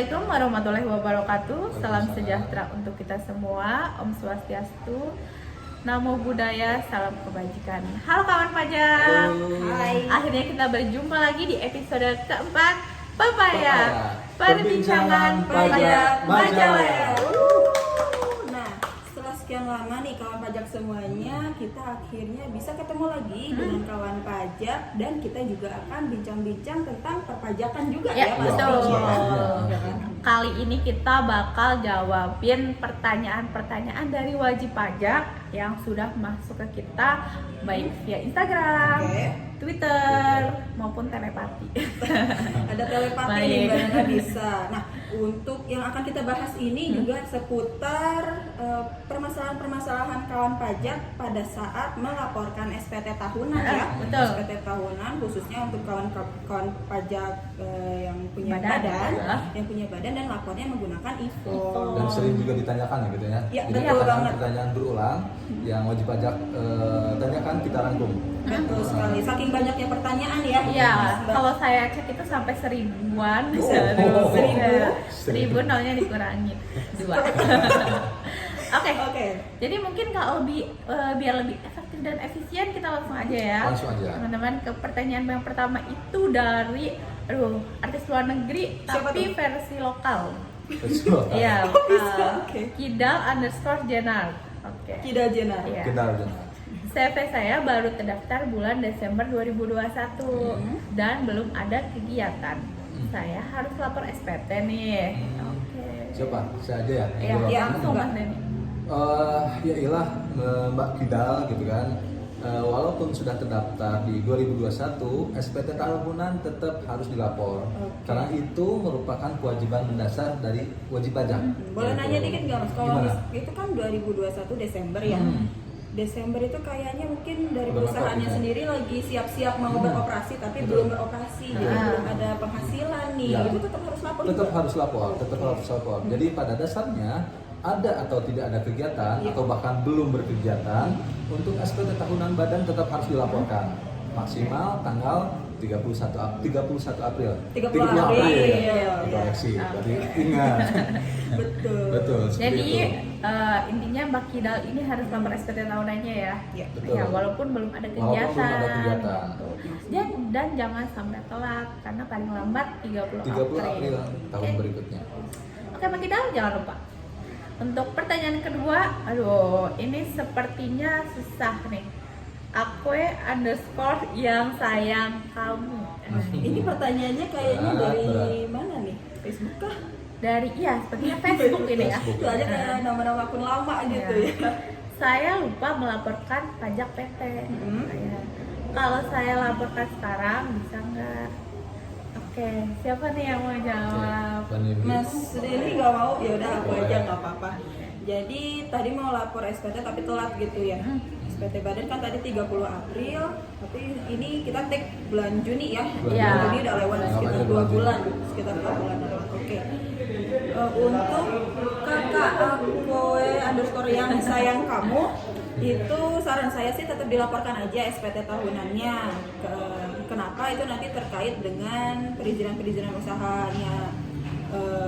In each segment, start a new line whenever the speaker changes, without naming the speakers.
Assalamualaikum warahmatullahi wabarakatuh. Salam sejahtera untuk kita semua. Om Swastiastu. Namo Buddhaya, salam kebajikan. Halo kawan pajak.
Hai.
Akhirnya kita berjumpa lagi di episode keempat Papaya, perbincangan pajak Majalaya.
Nah, setelah sekian lama nih kawan pajak semuanya, kita akhirnya bisa ketemu lagi dengan kawan pajak dan kita juga akan bincang-bincang tentang perpajakan juga
Ya, betul.
Ya kan?
Kali ini kita bakal jawabin pertanyaan-pertanyaan dari wajib pajak yang sudah masuk ke kita baik via Instagram,
Oke.
Twitter maupun telepati.
Ada telepati
Baik.
nih Mbak Nana bisa. Nah, untuk yang akan kita bahas ini juga seputar permasalahan-permasalahan kawan pajak pada saat melaporkan SPT tahunan ya.
Betul.
SPT tahunan khususnya untuk kawan pajak yang punya
Badan.
yang punya badan dan lapornya menggunakan e-form.
Dan sering juga ditanyakan ya gitu ya.
Ya,
Jadi
betul banget.
pertanyaan berulang yang wajib pajak tanyakan kita rangkum.
Betul sekali. Saking banyaknya pertanyaan ya.
Iya,
Mbak.
kalau saya cek itu sampai 1000-an.
Oh.
1000 nolnya dikurangi 2. Oke.
Oke.
Jadi mungkin kalau biar lebih efektif dan efisien kita langsung aja ya.
Langsung aja.
Teman-teman, ke pertanyaan yang pertama itu dari artis luar negeri
Siapa
tapi
tuh?
versi lokal.
Betul.
Iya,
bisa? Oke.
Kidal_Jenar. Oke.
Kida Jenar.
Iya.
Kenal dengan.
CV saya baru terdaftar bulan Desember 2021 dan belum ada kegiatan. Saya harus lapor SPT nih. Oke.
Siapa? Saya aja ya.
Iya,
Yang
iya,
jawab.
langsung Mas Denny.
Ya iyalah Mbak Kidal gitu kan. Walaupun sudah terdaftar di 2021, SPT tahunan tetap harus dilapor.
Oke.
Karena itu merupakan kewajiban mendasar dari wajib pajak.
Boleh
Gitu.
nanya dikit nggak Mas? Kalau
Gimana?
itu kan 2021 Desember ya. Desember itu kayaknya mungkin dari
Belum
perusahaannya
apa-apa,
sendiri lagi siap-siap mau beroperasi tapi
Betul.
belum beroperasi, jadi
Ah.
belum ada penghasilan nih.
Ya.
Itu tetap harus lapor.
Tetap
juga?
harus lapor, tetap harus lapor. Jadi pada dasarnya ada atau tidak ada kegiatan
Iya.
atau bahkan belum berkegiatan, untuk SPT tahunan badan tetap harus dilaporkan maksimal tanggal 31 April.
30
April
April.
ya. Koreksi. Jadi ingat.
Betul.
Betul. seperti
Jadi
itu.
intinya Mbak Kidal ini harus lapor SPT tahunannya ya.
Ya.
Betul.
Ya, walaupun belum ada
Walaupun
kegiatan.
belum ada kegiatan.
Gitu. Dan jangan sampai telat karena paling lambat 30
30 April tahun
Oke.
berikutnya.
Oke, Mbak Kidal jangan lupa. Untuk pertanyaan kedua, ini sepertinya susah nih. _, yang sayang kamu.
Ini pertanyaannya kayaknya
Berat,
dari
berat.
mana nih? Facebook kah?
Sepertinya Facebook ini ya.
Facebook.
Soalnya kayak nama-nama akun lama gitu
Ya.
ya.
Saya lupa melaporkan pajak PT. Ya. Kalau saya laporkan sekarang bisa nggak? Oke, siapa nih yang mau jawab?
Mas Denny nggak mau, ya udah aku aja nggak apa-apa. Jadi tadi mau lapor SPT tapi telat gitu ya. SPT badan kan tadi 30 April, tapi ini kita take bulan Juni ya.
Iya.
Jadi udah lewat sekitar
Namanya
2
bulan
bulan, sekitar 2 bulan. Oke. Untuk kakak _, yang sayang kamu, itu saran saya sih tetap dilaporkan aja SPT tahunannya. Kenapa? Itu nanti terkait dengan perizinan usahanya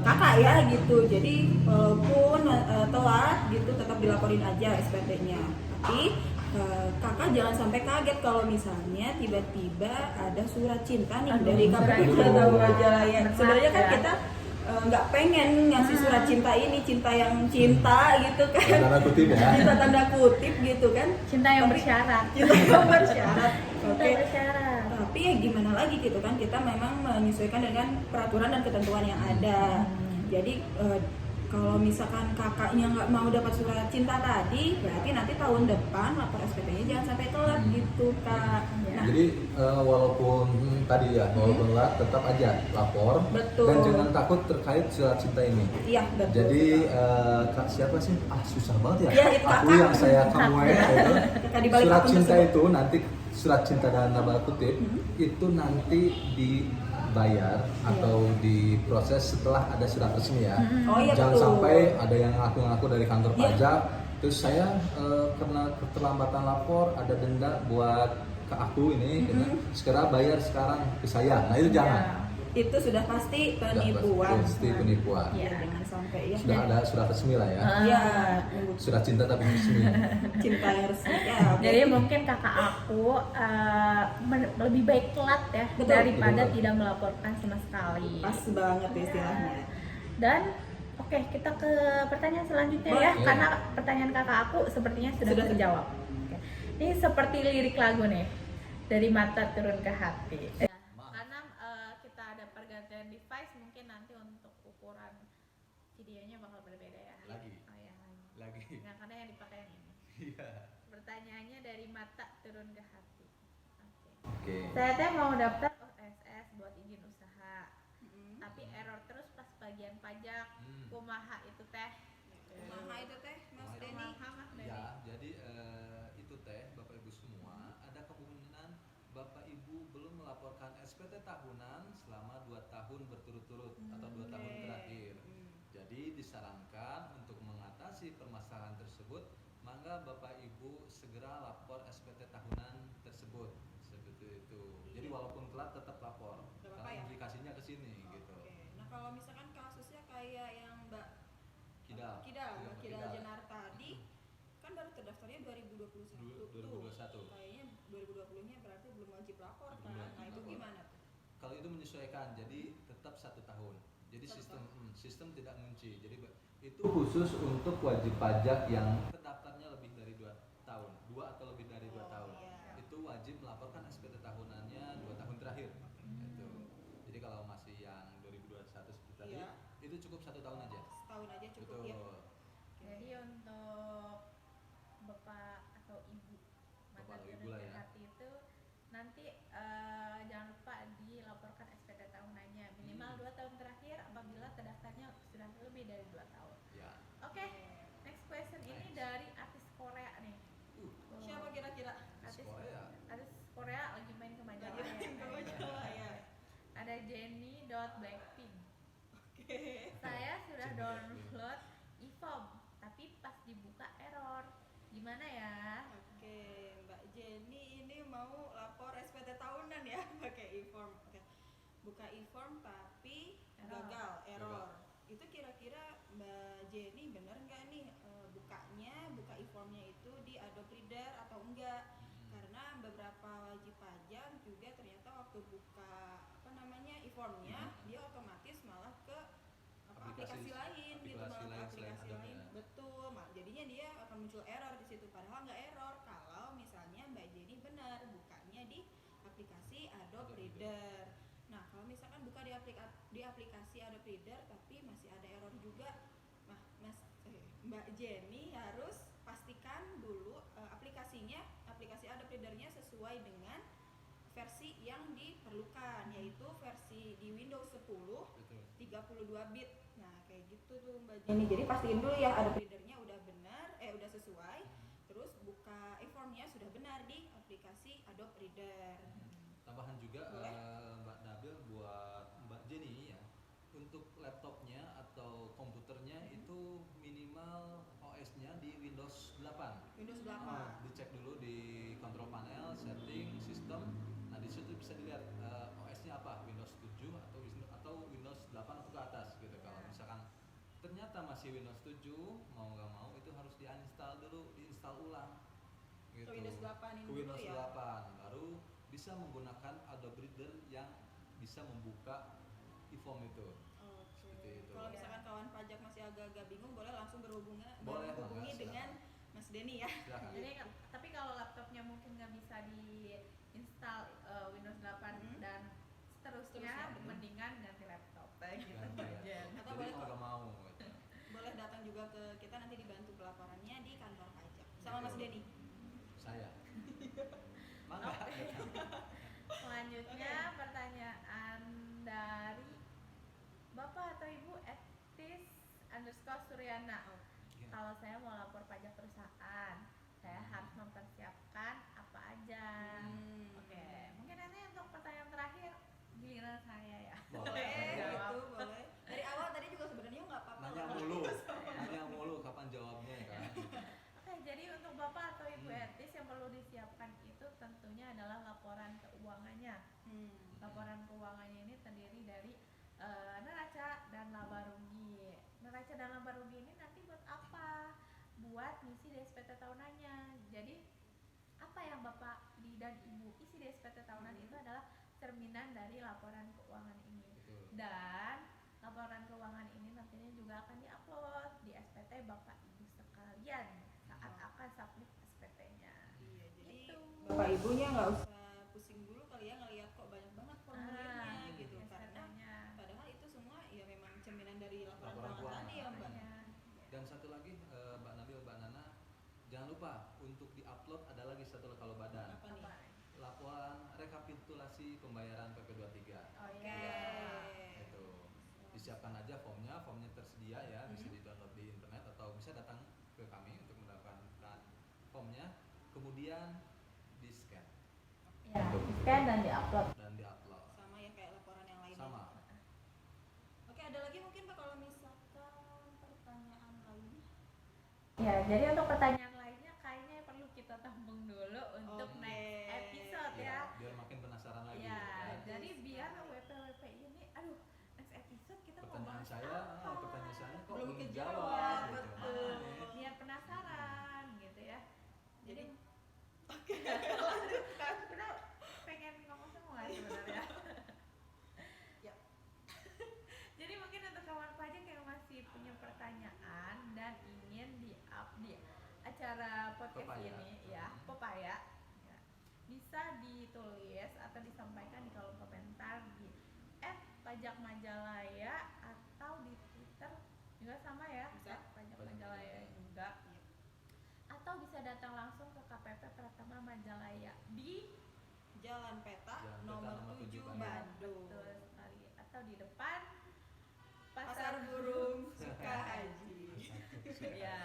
kakak ya gitu. Jadi walaupun telat gitu tetap dilaporin aja SPT-nya. Tapi kakak jangan sampai kaget kalau misalnya tiba-tiba ada surat cinta nih dari
surat
KPU
cinta.
atau Majalaya.
Benar,
Sebenarnya kan
ya.
kita nggak pengen ngasih surat cinta ini, cinta yang cinta gitu kan.
Tanda kutip ya.
Cinta tanda kutip gitu kan.
Cinta yang bersyarat.
Cinta yang bersyarat.
Cinta
Oke.
yang bersyarat.
Tapi ya gimana lagi gitu kan, kita memang menyesuaikan dengan peraturan dan ketentuan yang ada. Jadi kalau misalkan kakaknya nggak mau dapat surat cinta tadi, berarti nanti tahun depan lapor SPT-nya jangan sampai telat gitu kak. Nah,
Jadi walaupun tadi ya, walaupun telat tetap aja lapor.
Betul.
Dan jangan takut terkait surat cinta ini.
iya betul.
Jadi kak siapa sih? Susah banget ya.
Ya, itu
Aku
kakak.
yang saya kamu itu.
Kakak di balik
Surat
akun
cinta
tersebut.
itu nanti surat cinta dalam tanda kutip itu nanti dibayar atau diproses setelah ada surat resmi ya.
Oh iya
Jangan
betul.
sampai ada yang ngaku-ngaku dari kantor
Iya.
pajak. Terus saya karena keterlambatan lapor ada denda buat ke aku ini, segera bayar sekarang ke saya. Nah itu jangan.
itu sudah pasti penipuan.
Pasti penipuan.
Ya, jangan sampai ya.
Sudah ada surat resmi lah ya.
Ya,
Sudah cinta tapi resmi.
cinta yang resmi. Ya, oke.
Jadi mungkin kakak aku lebih baik telat ya
Betul.
daripada
Betul.
tidak melaporkan sama sekali.
Pas banget istilahnya.
Dan oke, kita ke pertanyaan selanjutnya
Boleh.
ya, karena pertanyaan kakak aku sepertinya sudah
Sudah
terjawab. Oke. Ini seperti lirik lagu nih, dari mata turun ke hati. Karena kita ada pergantian device, mungkin nanti untuk ukuran videonya bakal berbeda ya.
Lagi.
Oh ya,
Lagi.
Nah, karena yang dipakai yang ini.
Iya.
Pertanyaannya dari mata turun ke hati. Oke.
Oke.
Saya teh mau daftar OSS buat izin usaha,
Mm-mm.
tapi error terus pas bagian pajak. Kumaha itu teh?
Kumaha itu teh, Mas Denny?
Kumaha Mas Denny?
Ya, jadi itu teh Bapak Ibu semua, ada kemungkinan Bapak Ibu belum melaporkan SPT tahunan selama 2 tahun berturut-turut atau 2 tahun terakhir. Jadi disarankan untuk mengatasi permasalahan tersebut, maka Bapak Ibu segera lapor SPT tahunan tersebut. Seperti itu. Jadi walaupun telat tetap lapor.
Gak apa-apa
Karena
ya?
implikasinya ke sini gitu.
Oke. Nah, kalau misalkan kasusnya kayak yang Mbak
Kidal.
Mbak Kidal Jenar tadi kan baru terdaftarnya 2021
2021.
tuh. Kayaknya 2020-nya berarti belum wajib lapor kan.
Belum wajib
Nah, itu
lapor.
gimana tuh?
Kalau itu menyesuaikan, jadi tetap 1 tahun. Jadi
Satu
sistem tidak mengunci. Jadi itu khusus untuk wajib pajak yang terdaftarnya lebih dari 2 tahun, 2 atau lebih dari 2 tahun.
Iya.
Itu wajib melaporkan SPT tahunannya 2 tahun terakhir. Itu. Jadi kalau masih yang 2021 seperti tadi,
Iya.
itu cukup 1 tahun aja.
Setahun aja cukup
Betul.
ya.
Jadi untuk bapak atau ibu
Bapak
mata
atau ibu
turun
lah
ke
ya.
hati itu nanti jangan lupa dilaporkan SPT tahunannya minimal 2 tahun terakhir apabila terdaftarnya sudah lebih dari 2 tahun.
Ya.
Oke, next question ini dari artis Korea nih.
Siapa kira-kira?
Artis
Korea.
artis Korea lagi main ke Majalaya.
Lagi main ke Majalaya, ya.
Ada Jenny.Blackpink.
Oke.
Saya sudah
Jenny
download e-form, tapi pas dibuka error. Gimana ya?
Oke, Mbak Jenny ini mau lapor SPT tahunan ya pakai e-form. Oke. Buka e-form tapi gagal, error. Itu kira-kira Mbak Jenny bener nggak nih buka e-formnya itu di Adobe Reader atau enggak? Karena beberapa wajib pajak juga ternyata waktu buka e-formnya dia otomatis malah ke aplikasi lain gitu,
aplikasi
malah
lain
ke
selain
aplikasi
Adobe
lain.
ya.
Betul, jadinya dia akan muncul error di situ. Padahal nggak error kalau misalnya Mbak Jenny benar bukanya di aplikasi Adobe Reader. Nah, kalau misalkan buka di aplikasi Adobe Reader tapi masih ada error juga, Mbak Jenny harus pastikan dulu aplikasi Adobe Reader-nya sesuai dengan versi yang diperlukan, yaitu versi di Windows 10
Betul.
32 bit. Nah, kayak gitu tuh Mbak Jenny. Jadi pastiin dulu ya Adobe Reader-nya udah benar, udah sesuai. Terus buka e-formnya sudah benar di aplikasi Adobe Reader.
Tambahan juga
Boleh?
Mbak Nabil buat Mbak Jenny ya, untuk laptopnya atau komputernya itu minimal OS-nya di Windows 8.
Windows 8.
Dicek dulu di control panel, setting, sistem. Nah, di situ bisa dilihat OS-nya apa, Windows 7 atau Windows 8 atau ke atas gitu. Kalau misalkan ternyata masih Windows 7, mau nggak mau itu harus diinstal dulu, diinstal ulang. Gitu.
Ke Windows 8 ini
Ke Windows
dulu ya.
8 baru bisa menggunakan Adobe Reader yang bisa membuka e-form itu. Seperti itu.
Kalau misalkan kawan pajak masih agak-agak bingung, boleh langsung berhubungi
Boleh,
dengan Mas Denny ya.
Silakan.
Jadi tapi kalau laptopnya mungkin nggak bisa diinstal Windows 8 dan seterusnya,
Seterusnya.
mendingan ganti laptop gitu
Ganti
aja.
laptop.
Atau
Jadi
boleh
mau nggak mau gitu.
Boleh datang juga ke kita, nanti dibantu pelaporannya di kantor pajak sama Mas
Betul.
Denny.
Saya. Mangga.
Selanjutnya pertanyaan dari Bapak atau Ibu @tis_Suryana. Kalau saya mau lapor pajak perusahaan, saya harus mempersiapkan apa aja? Oke, mungkin nanti untuk pertanyaan terakhir giliran saya ya.
Boleh.
Gitu, boleh. Dari awal tadi juga sebenarnya nggak apa-apa.
Nanya mulu kapan jawabnya kan.
Oke, jadi untuk Bapak atau Ibu etis yang perlu disiapkan itu tentunya adalah laporan keuangannya. Laporan keuangannya ini terdiri dari neraca dan laba rugi. Neraca dan laba rugi ini nanti buat apa? Buat ngisi di SPT tahunannya. Jadi apa yang Bapak dan Ibu isi di SPT tahunan itu adalah cerminan dari laporan keuangan ini.
Betul.
Dan laporan keuangan ini nantinya juga akan diupload di SPT Bapak Ibu sekalian saat akan submit SPT-nya.
Iya, jadi
Gitu.
bapak ibunya nggak usah pusing dulu kali ya ngelihat kok banyak banget formulirnya gitu, karena
SPT-nya.
padahal itu semua ya memang cerminan dari laporan
Laporan
keuangan tadi ya
keuangan.
mbak.
Iya.
Dan satu lagi Mbak Nabil, Mbak Nana, jangan lupa untuk diupload ada lagi satu kalau badan.
Apa nih?
Apa?
Laporan rekapitulasi pembayaran PP23.
Oh
Oke.
iya.
Itu disiapkan aja formnya tersedia ya, bisa di-download di internet atau bisa datang ke kami untuk mendapatkan formnya, kemudian di-scan
Ya, di-scan dan di-upload.
Sama ya kayak laporan yang lainnya.
Sama.
Oke, ada lagi mungkin Pak kalau misalkan pertanyaan lainnya?
Ya, jadi untuk pertanyaan lainnya kayaknya perlu kita tampung dulu untuk
Oke.
next episode
Ya,
ya.
biar makin penasaran lagi.
Ya,
kan?
jadi biar WP ini, aduh, next episode kita mau
Pertanyaan
bahas
saya,
apa?
pertanyaan saya kok
Belum
belum
kejawab,
dijawab gitu.
betul.
Biar penasaran gitu ya. Jadi
Oke.
kita pengen ngomong semua sebenarnya.
Ya.
Jadi mungkin untuk kawan pajak yang masih punya pertanyaan dan ingin di-up di acara podcast
Pepaya.
ini ya, Pepaya ya, bisa ditulis atau disampaikan di kolom komentar di @pajakmajalaya atau di Twitter juga sama ya,
Bisa.
@pajakmajalaya juga. Atau bisa datang langsung ke KPP Pratama Majalaya di
Jalan Peta
Jalan Peta
nomor
nomor
7
7
Bandung.
betul sekali, atau di depan
Pasar Burung Sukahaji.
ya,